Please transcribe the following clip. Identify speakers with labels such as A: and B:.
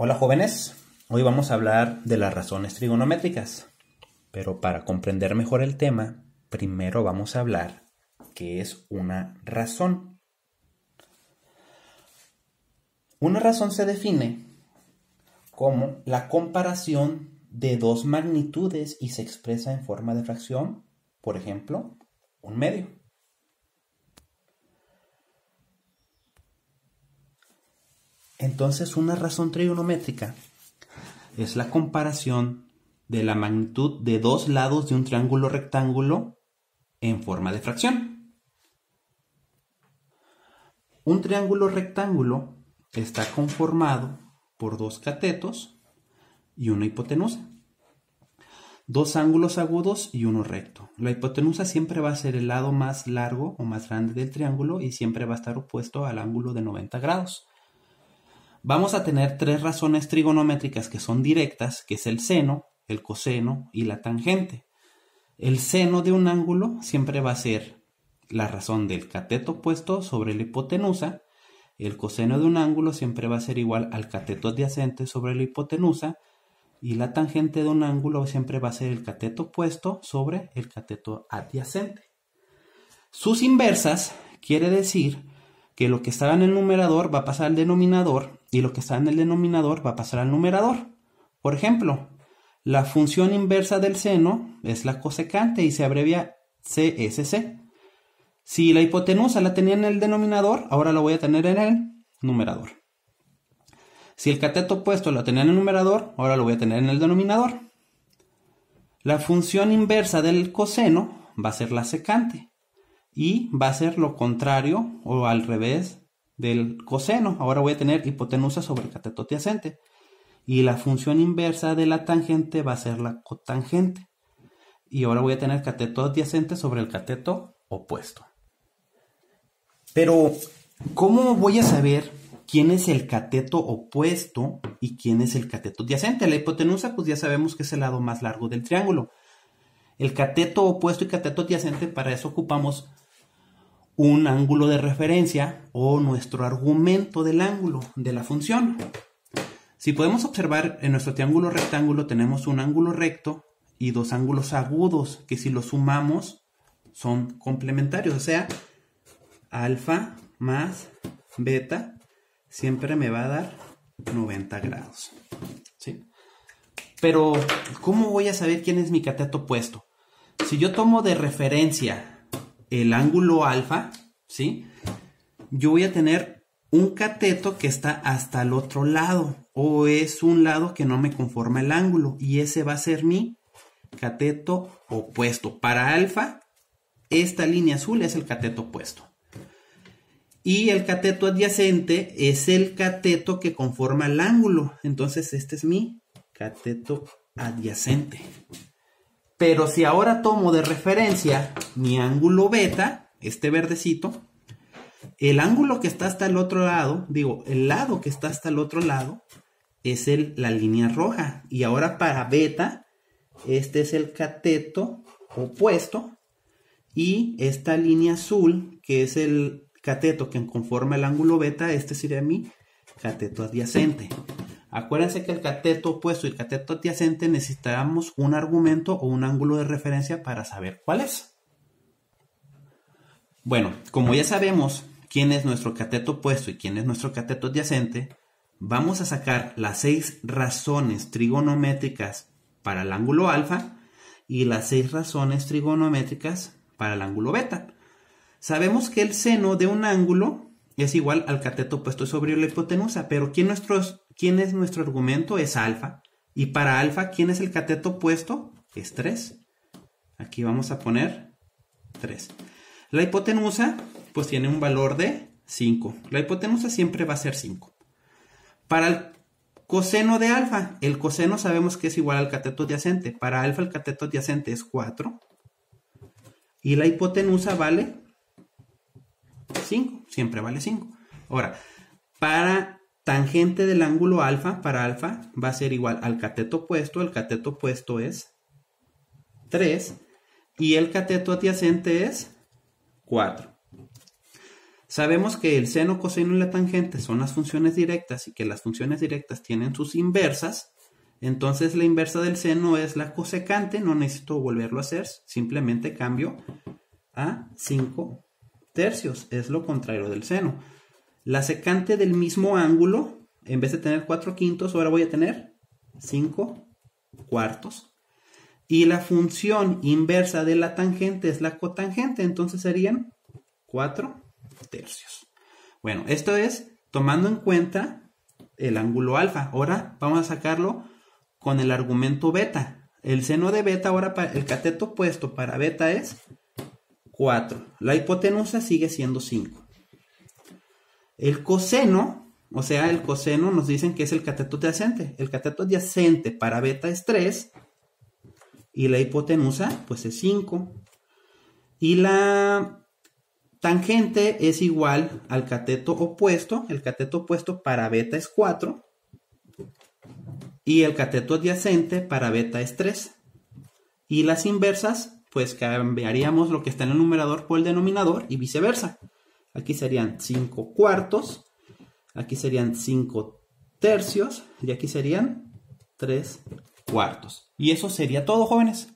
A: Hola jóvenes, hoy vamos a hablar de las razones trigonométricas, pero para comprender mejor el tema, primero vamos a hablar qué es una razón. Una razón se define como la comparación de dos magnitudes y se expresa en forma de fracción, por ejemplo, un medio. Entonces, una razón trigonométrica es la comparación de la magnitud de dos lados de un triángulo rectángulo en forma de fracción. Un triángulo rectángulo está conformado por dos catetos y una hipotenusa, dos ángulos agudos y uno recto. La hipotenusa siempre va a ser el lado más largo o más grande del triángulo y siempre va a estar opuesto al ángulo de 90 grados. Vamos a tener tres razones trigonométricas que son directas, que es el seno, el coseno y la tangente. El seno de un ángulo siempre va a ser la razón del cateto opuesto sobre la hipotenusa. El coseno de un ángulo siempre va a ser igual al cateto adyacente sobre la hipotenusa. Y la tangente de un ángulo siempre va a ser el cateto opuesto sobre el cateto adyacente. Sus inversas quiere decir que lo que estaba en el numerador va a pasar al denominador y lo que está en el denominador va a pasar al numerador. Por ejemplo, la función inversa del seno es la cosecante y se abrevia CSC. Si la hipotenusa la tenía en el denominador, ahora la voy a tener en el numerador. Si el cateto opuesto la tenía en el numerador, ahora lo voy a tener en el denominador. La función inversa del coseno va a ser la secante. Y va a ser lo contrario o al revés del coseno. Ahora voy a tener hipotenusa sobre el cateto adyacente. Y la función inversa de la tangente va a ser la cotangente. Y ahora voy a tener cateto adyacente sobre el cateto opuesto. Pero, ¿cómo voy a saber quién es el cateto opuesto y quién es el cateto adyacente? La hipotenusa, pues ya sabemos que es el lado más largo del triángulo. El cateto opuesto y cateto adyacente, para eso ocupamos un ángulo de referencia o nuestro argumento del ángulo de la función. Si podemos observar, en nuestro triángulo rectángulo tenemos un ángulo recto y dos ángulos agudos que si los sumamos son complementarios, o sea, alfa más beta siempre me va a dar 90 grados. ¿Sí? Pero, ¿cómo voy a saber quién es mi cateto opuesto? Si yo tomo de referencia el ángulo alfa, ¿sí? Yo voy a tener un cateto que está hasta el otro lado, o es un lado que no me conforma el ángulo, y ese va a ser mi cateto opuesto. Para alfa, esta línea azul es el cateto opuesto. Y el cateto adyacente es el cateto que conforma el ángulo. Entonces, este es mi cateto adyacente. Pero si ahora tomo de referencia mi ángulo beta, este verdecito, el ángulo que está hasta el otro lado, el lado que está hasta el otro lado, es la línea roja. Y ahora para beta, este es el cateto opuesto. Y esta línea azul, que es el cateto que conforma el ángulo beta, este sería mi cateto adyacente. Acuérdense que el cateto opuesto y el cateto adyacente necesitamos un argumento o un ángulo de referencia para saber cuál es. Bueno, como ya sabemos quién es nuestro cateto opuesto y quién es nuestro cateto adyacente, vamos a sacar las 6 razones trigonométricas para el ángulo alfa y las 6 razones trigonométricas para el ángulo beta. Sabemos que el seno de un ángulo es igual al cateto opuesto sobre la hipotenusa, pero ¿quién es nuestro argumento? Es alfa. Y para alfa, ¿quién es el cateto opuesto? Es 3. Aquí vamos a poner 3. La hipotenusa, pues tiene un valor de 5. La hipotenusa siempre va a ser 5. Para el coseno de alfa, el coseno sabemos que es igual al cateto adyacente. Para alfa, el cateto adyacente es 4. Y la hipotenusa vale 5, siempre vale 5. Ahora, para tangente del ángulo alfa, para alfa va a ser igual al cateto opuesto. El cateto opuesto es 3 y el cateto adyacente es 4. Sabemos que el seno, coseno y la tangente son las funciones directas y que las funciones directas tienen sus inversas. Entonces la inversa del seno es la cosecante, no necesito volverlo a hacer, simplemente cambio a 5 tercios, es lo contrario del seno. La secante del mismo ángulo, en vez de tener 4 quintos, ahora voy a tener 5 cuartos. Y la función inversa de la tangente es la cotangente, entonces serían 4 tercios. Bueno, esto es tomando en cuenta el ángulo alfa. Ahora vamos a sacarlo con el argumento beta. El seno de beta, ahora el cateto opuesto para beta es 4. La hipotenusa sigue siendo 5. El coseno, o sea, el coseno nos dicen que es el cateto adyacente. El cateto adyacente para beta es 3 y la hipotenusa pues es 5. Y la tangente es igual al cateto opuesto. El cateto opuesto para beta es 4 y el cateto adyacente para beta es 3. Y las inversas, pues cambiaríamos lo que está en el numerador por el denominador y viceversa. Aquí serían 5 cuartos, aquí serían 5 tercios y aquí serían 3 cuartos. Y eso sería todo, jóvenes.